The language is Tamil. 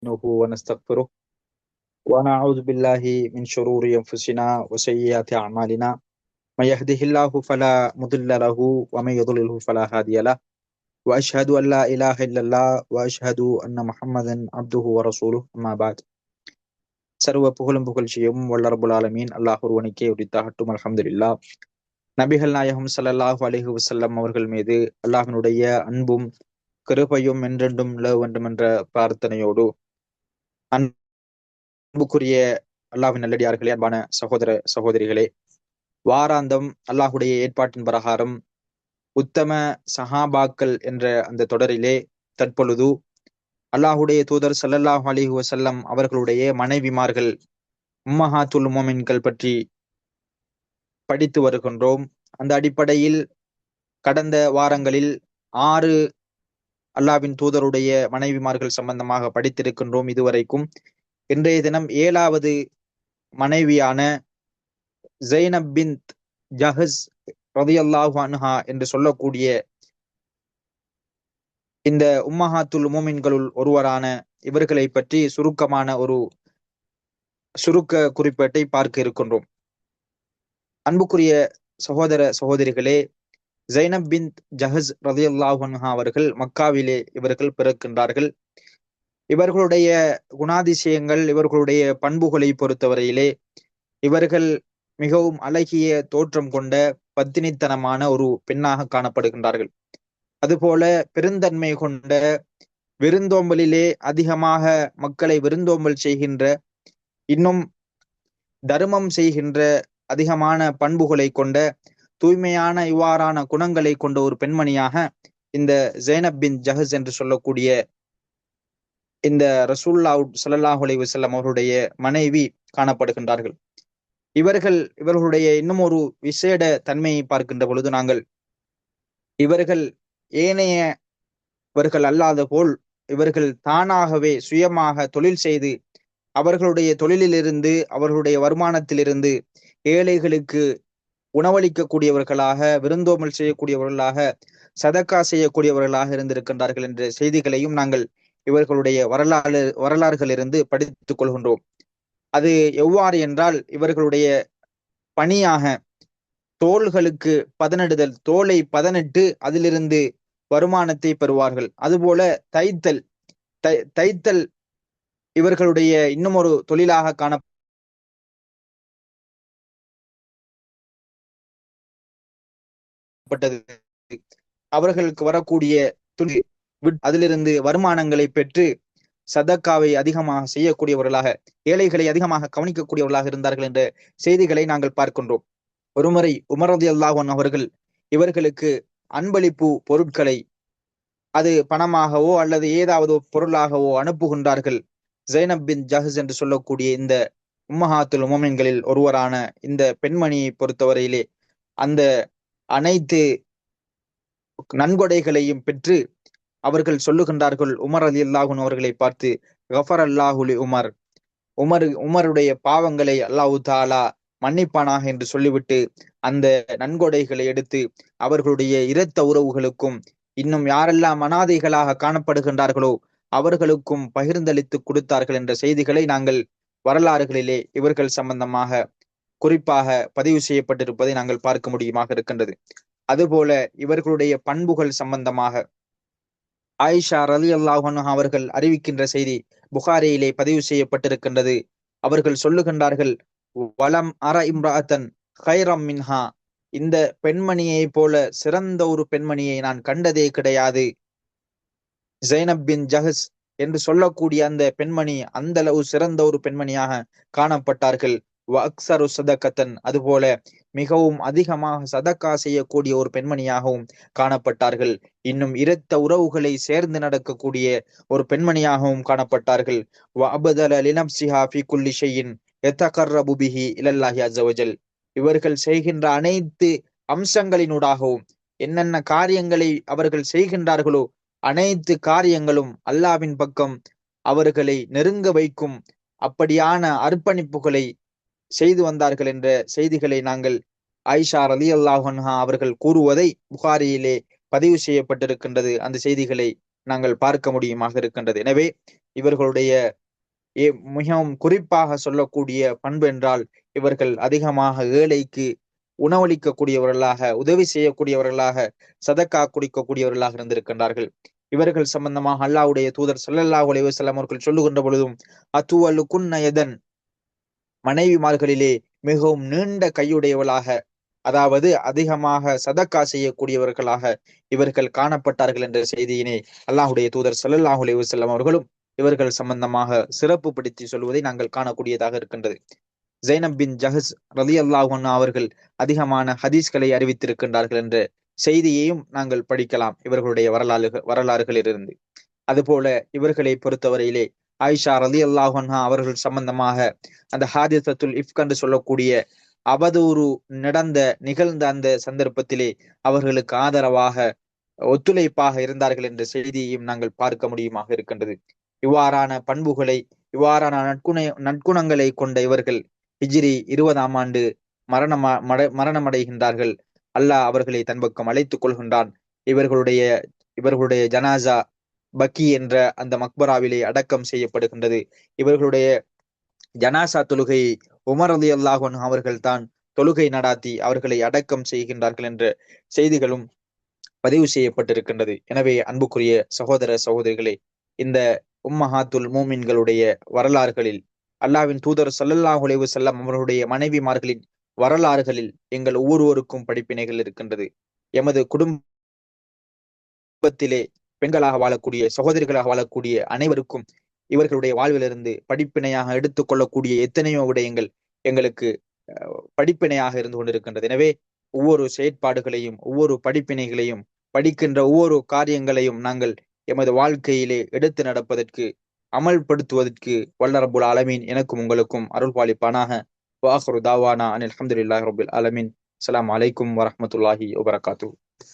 نستعينه ونستغفره ونعوذ بالله من شرور أنفسنا وسيئات أعمالنا من يهده الله فلا مضل له ومن يضلله فلا هادي له وأشهد أن لا إله إلا الله وأشهد أن محمدا عبده ورسوله أما بعد. சர்வ புகழும் புகழ்ச்சியும் வல்லரபுல் ஆலமீன் அல்லாஹ் ஒருவனுக்கே உரித்தாகட்டும். அல்ஹம்துலில்லாஹ். நபிகள் நாயகம் ஸல்லல்லாஹு அலைஹி வஸல்லம் அவர்கள் மீது அல்லாஹ்வினுடைய அன்பும் கிருபையும் என்றென்றும் நிலவ வேண்டும் என்ற பிரார்த்தனையோடு, அன்புக்குரிய அல்லாஹ்வின் நல்லடியார்களே, அன்பான சகோதர சகோதரிகளே, வாராந்தம் அல்லாஹுடைய ஏற்பாட்டின் பிரகாரம் உத்தம சஹாபாக்கள் என்ற அந்த தொடரிலே தற்பொழுது அல்லாஹுடைய தூதர் ஸல்லல்லாஹு அலைஹி வஸல்லம் அவர்களுடைய மனைவிமார்கள் உம்மஹாத்துல் மோமின்கள் பற்றி படித்து வருகின்றோம். அந்த அடிப்படையில் கடந்த வாரங்களில் 6 அல்லாஹ்வின் தூதருடைய மனைவிமார்கள் சம்பந்தமாக படித்திருக்கின்றோம் இதுவரைக்கும். இன்றைய தினம் 7வது மனைவியான ஜைனப் பின்த் ஜஹஸ் ரலியல்லாஹு அன்ஹா என்று சொல்லக்கூடிய இந்த உம்மஹாத்துல் மோமின்களுள் ஒருவரான இவர்களை பற்றி சுருக்கமான ஒரு சுருக்க குறிப்பேட்டை பார்க்க இருக்கின்றோம். அன்புக்குரிய சகோதர சகோதரிகளே, ஜைனப் பின்த் ஜஹஸ் ரலியல்லாஹு அன்ஹா அவர்கள் மக்காவிலே இவர்கள் பிறக்கின்றார்கள். இவர்களுடைய குணாதிசயங்கள், இவர்களுடைய பண்புகளை பொறுத்தவரையிலே இவர்கள் மிகவும் அழகிய தோற்றம் கொண்ட பத்தினித்தனமான ஒரு பெண்ணாக காணப்படுகின்றார்கள். அதுபோல பெருந்தன்மை கொண்ட, விருந்தோம்பலிலே அதிகமாக மக்களை விருந்தோம்பல் செய்கின்ற, இன்னும் தர்மம் செய்கின்ற அதிகமான பண்புகளை கொண்ட, தூய்மையான இவ்வாறான குணங்களை கொண்ட ஒரு பெண்மணியாக இந்த ஜைனப் பின் ஜஹஸ் என்று சொல்லக்கூடிய இந்த ரசூலுல்லாஹ் ஸல்லல்லாஹு அலைஹி வஸல்லம் அவருடைய மனைவி காணப்படுகின்றார்கள். இவர்களுடைய இன்னும் ஒரு விசேட தன்மையை பார்க்கின்ற பொழுது நாங்கள் இவர்கள் ஏனையவர்கள் அல்லாத போல் இவர்கள் தானாகவே சுயமாக தொழில் செய்து அவர்களுடைய தொழிலிலிருந்து, அவர்களுடைய வருமானத்திலிருந்து ஏழைகளுக்கு உணவளிக்கக்கூடியவர்களாக, விருந்தோம்பல் செய்யக்கூடியவர்களாக, சதக்கா செய்யக்கூடியவர்களாக இருந்திருக்கின்றார்கள் என்ற செய்திகளையும் நாங்கள் இவர்களுடைய வரலாறுகளிலிருந்து படித்துக் கொள்கின்றோம். அது எவ்வாறு என்றால், இவர்களுடைய பணியாக தோள்களுக்கு பதனிடுதல், தோலை பதனிட்டு அதிலிருந்து வருமானத்தை பெறுவார்கள். அதுபோல தைத்தல் இவர்களுடைய இன்னும் ஒரு தொழிலாக காணப்பட்டது. அவர்களுக்கு வரக்கூடிய துணி அதிலிருந்து வருமானங்களை பெற்று சதக்காவை அதிகமாக செய்யக்கூடியவர்களாக, ஏழைகளை அதிகமாக கவனிக்கக்கூடியவர்களாக இருந்தார்கள் என்ற செய்திகளை நாங்கள் பார்க்கின்றோம். ஒருமுறை உமர் ரலியல்லாஹு அன்ஹு அவர்கள் இவர்களுக்கு அன்பளிப்பு பொருட்களை, அது பணமாகவோ அல்லது ஏதாவது பொருளாகவோ அனுப்புகின்றார்கள். ஜைனப் பின் ஜஹஸ் என்று சொல்லக்கூடிய இந்த உம்மஹாத்துல் மோமின்களில் ஒருவரான இந்த பெண்மணியை பொறுத்தவரையிலே அந்த அனைத்து நன்கொடைகளையும் பெற்று அவர்கள் சொல்லுகின்றார்கள் உமர் ரலியல்லாஹு அன்ஹு அவர்களை பார்த்து, கஃபர் அல்லாஹு லி உமர், உமருடைய பாவங்களை அல்லாஹு தஆலா மன்னிப்பானாக என்று சொல்லிவிட்டு அந்த நன்கொடைகளை எடுத்து அவர்களுடைய இரத்த உறவுகளுக்கும், இன்னும் யாரெல்லாம் அனாதைகளாக காணப்படுகின்றார்களோ அவர்களுக்கும் பகிர்ந்தளித்து கொடுத்தார்கள் என்ற செய்திகளை நாங்கள் வரலாறுகளிலே இவர்கள் சம்பந்தமாக குறிப்பாக பதிவு செய்யப்பட்டிருப்பதை நாங்கள் பார்க்க முடியுமாக இருக்கின்றது. அதுபோல இவர்களுடைய பண்புகள் சம்பந்தமாக ஆயிஷா ரலியல்லாஹு அன்ஹா அவர்கள் அறிவிக்கின்ற செய்தி புகாரியிலே பதிவு செய்யப்பட்டிருக்கின்றது. அவர்கள் சொல்லுகின்றார்கள், வலம் அர இம்ராஅத்தன் கைரம் மின்ஹா, இந்த பெண்மணியை போல சிறந்த ஒரு பெண்மணியை நான் கண்டதே கிடையாது. ஜைனப் பின் ஜஹஸ் என்று சொல்லக்கூடிய அந்த பெண்மணி அந்த அளவு சிறந்த ஒரு பெண்மணியாக காணப்பட்டார்கள். அக்ஸரு சதகத்தன், அதுபோல மிகவும் அதிகமாக சதக்கா செய்யக்கூடிய ஒரு பெண்மணியாகவும் காணப்பட்டார்கள். இன்னும் இரத்த உறவுகளை சேர்ந்து நடக்கக்கூடிய ஒரு பெண்மணியாகவும் காணப்பட்டார்கள். வஅபதல லினப்ஸிஹா ஃபீ குல்லி ஷைஇன் யதகர்ரபு பிஹி இலல்லாஹி அஸ்ஸ வஜல், இவர்கள் செய்கின்ற அனைத்து அம்சங்களினூடாகவும் என்னென்ன காரியங்களை அவர்கள் செய்கின்றார்களோ அனைத்து காரியங்களும் அல்லாஹ்வின் பக்கம் அவர்களை நெருங்க வைக்கும் அப்படியான அர்ப்பணிப்புகளை செய்து வந்தார்கள் என்ற செய்திகளை நாங்கள் ஆயிஷா ரலியல்லாஹு அன்ஹா அவர்கள் கூறுவதை புகாரியிலே பதிவு செய்யப்பட்டிருக்கின்றது. அந்த செய்திகளை நாங்கள் பார்க்க முடியுமாக இருக்கின்றது. எனவே இவர்களுடைய மிகவும் குறிப்பாக சொல்லக்கூடிய பண்பு என்றால், இவர்கள் அதிகமாக ஏழைக்கு உணவளிக்கக்கூடியவர்களாக, உதவி செய்யக்கூடியவர்களாக, சதக்கா குடிக்கக்கூடியவர்களாக இருந்திருக்கின்றார்கள். இவர்கள் சம்பந்தமாக அல்லாஹ்வுடைய தூதர் ஸல்லல்லாஹு அலைஹி வஸல்லம் அவர்கள் சொல்லுகின்ற பொழுதும், அத்துவலு குன்ன யதன், மனைவிமார்களிலே மிகவும் நீண்ட கையுடையவளாக, அதாவது அதிகமாக சதக்கா செய்யக்கூடியவர்களாக இவர்கள் காணப்பட்டார்கள் என்ற செய்தியினை அல்லாஹ்வுடைய தூதர் ஸல்லல்லாஹு அலைஹி வஸல்லம் அவர்களும் இவர்கள் சம்பந்தமாக சிறப்பு படுத்தி சொல்வதை நாங்கள் காணக்கூடியதாக இருக்கின்றது. ஜைனப் பின் ஜஹஸ் ரலியல்லாஹு அன்ஹா அவர்கள் அதிகமான ஹதீஸ்களை அறிவித்திருக்கின்றார்கள் என்ற செய்தியையும் நாங்கள் படிக்கலாம் இவர்களுடைய வரலாறுகளிலிருந்து. அதுபோல இவர்களை பொறுத்தவரையிலே ஆயிஷா ரலியல்லாஹு அன்ஹா அவர்கள் சம்பந்தமாக அந்த ஹாதிஸத்துல் இஃப்க் என்று சொல்லக்கூடிய அவதூறு நிகழ்ந்த அந்த சந்தர்ப்பத்திலே அவர்களுக்கு ஆதரவாக ஒத்துழைப்பாக இருந்தார்கள் என்ற செய்தியையும் நாங்கள் பார்க்க முடியுமாக இருக்கின்றது. இவ்வாறான பண்புகளை, இவ்வாறான நற்குணங்களை கொண்ட இவர்கள் ஹிஜ்ரி 20ஆம் ஆண்டு மரணமடைகின்றார்கள். அல்லாஹ் அவர்களை தன் பக்கம் அழைத்துக் கொள்கின்றான். இவர்களுடைய ஜனாசா பக்கி என்ற அந்த மக்பராவிலே அடக்கம் செய்யப்படுகின்றது. இவர்களுடைய ஜனாசா தொழுகையை உமர் ரலியல்லாஹு அன்ஹு அவர்கள் தான் தொழுகை நடாத்தி அவர்களை அடக்கம் செய்கின்றார்கள் என்ற செய்திகளும் பதிவு செய்யப்பட்டிருக்கின்றது. எனவே அன்புக்குரிய சகோதர சகோதரிகளே, இந்த உம்மஹாத்துல் மூமின்களுடைய வரலாறுகளில், அல்லாஹ்வின் தூதர் ஸல்லல்லாஹு அலைஹி வஸல்லம் அவர்களுடைய மனைவிமார்களின் வரலாறுகளில் எங்கள் ஒவ்வொருவருக்கும் படிப்பினைகள் இருக்கின்றது. எமது குடும்பத்திலே பெண்களாக வாழக்கூடிய, சகோதரிகளாக வாழக்கூடிய அனைவருக்கும் இவர்களுடைய வாழ்விலிருந்து படிப்பினையாக எடுத்துக்கொள்ளக்கூடிய எத்தனையோ விடயங்கள் எங்களுக்கு படிப்பினையாக இருந்து கொண்டிருக்கின்றது. எனவே ஒவ்வொரு செயற்பாடுகளையும், ஒவ்வொரு படிப்பினைகளையும், படிக்கின்ற ஒவ்வொரு காரியங்களையும் நாங்கள் எமது வாழ்க்கையிலே எடுத்து நடப்பதற்கு, அமல்படுத்துவதற்கு வல்ல ரப்புல் ஆலமீன் எனக்கும் உங்களுக்கும் அருள் பாலிப்பானாக. வஆகிரு தாவானா அனில் ஹம்துலில்லாஹி ரப்பில் ஆலமீன். அஸ்ஸலாமு அலைக்கும் வரஹ்மத்துல்லாஹி வபரகாத்துஹு.